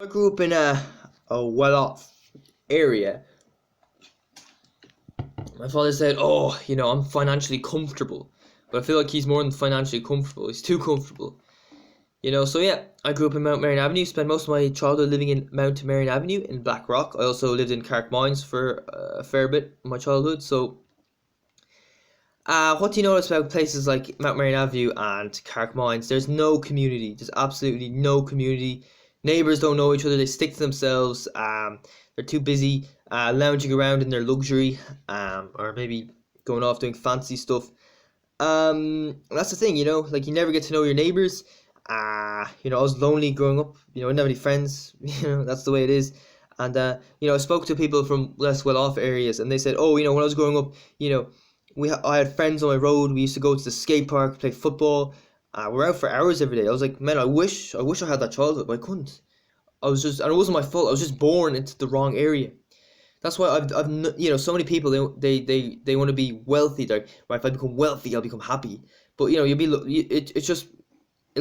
grew up in a well-off area. My father said, "Oh, I'm financially comfortable," but I feel like he's more than financially comfortable. He's too comfortable. So yeah, I grew up in Mount Marion Avenue. Spent most of my childhood living in Mount Marion Avenue in Blackrock. I also lived in Carrickmines for a fair bit of my childhood. So, what do you notice about places like Mount Marion Avenue and Carrickmines? There's no community. There's absolutely no community. Neighbors don't know each other. They stick to themselves. They're too busy lounging around in their luxury, or maybe going off doing fancy stuff. That's the thing, like you never get to know your neighbors. I was lonely growing up. I didn't have any friends. That's the way it is. And I spoke to people from less well-off areas, and they said, "Oh, when I was growing up, I had friends on my road. We used to go to the skate park, play football. We're out for hours every day." I was like, "Man, I wish I had that childhood, but I couldn't. And it wasn't my fault. I was just born into the wrong area." That's why so many people they want to be wealthy. Like, right, if I become wealthy, I'll become happy. But it'll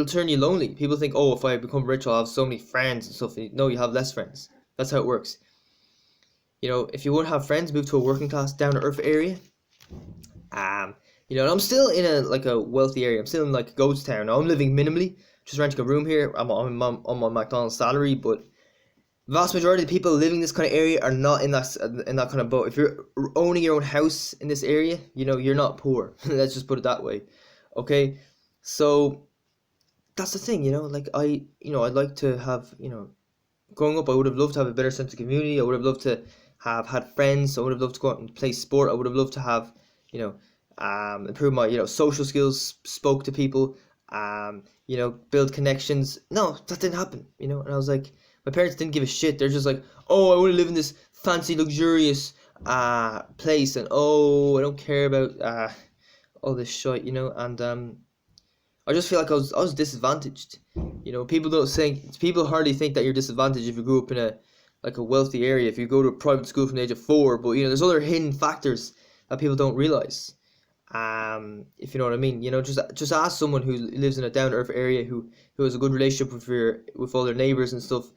turn you lonely. People think, oh, if I become rich, I'll have so many friends and stuff. No, you have less friends. That's how it works. If you want to have friends, move to a working class, down to earth area. And I'm still in a wealthy area. I'm still in like Goatstown. Now I'm living minimally, just renting a room here. I'm on my McDonald's salary, but vast majority of the people living in this kind of area are not in that kind of boat. If you're owning your own house in this area, you're not poor. Let's just put it that way. Okay, so that's the thing. Like I'd like to have growing up, I would have loved to have a better sense of community. I would have loved to have had friends. I would have loved to go out and play sport. I would have loved to have improve my social skills, spoke to people, build connections. No, that didn't happen. And I was like, my parents didn't give a shit. They're just like, oh, I want to live in this fancy, luxurious place, and oh, I don't care about all this shit, and I just feel like I was disadvantaged. People hardly think that you're disadvantaged if you grew up in a wealthy area, if you go to a private school from the age of 4, but there's other hidden factors that people don't realize. If you know what I mean, just ask someone who lives in a down to earth area who has a good relationship with all their neighbors and stuff.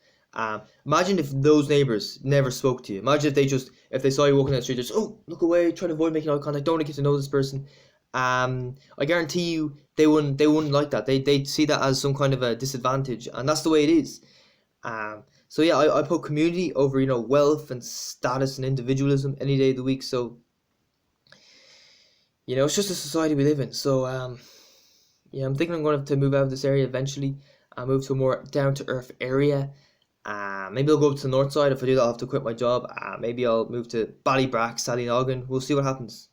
Imagine if those neighbors never spoke to you. Imagine if they saw you walking down the street, just look away, try to avoid making eye contact, don't want to get to know this person. I guarantee you they wouldn't like that. They'd see that as some kind of a disadvantage, and that's the way it is. So yeah, I put community over wealth and status and individualism any day of the week. So it's just a society we live in. So yeah, I'm thinking I'm going to have to move out of this area eventually. I move to a more down to earth area. Maybe I'll go up to the north side. If I do that, I'll have to quit my job. Maybe I'll move to Ballybrack, Sallynoggin. We'll see what happens.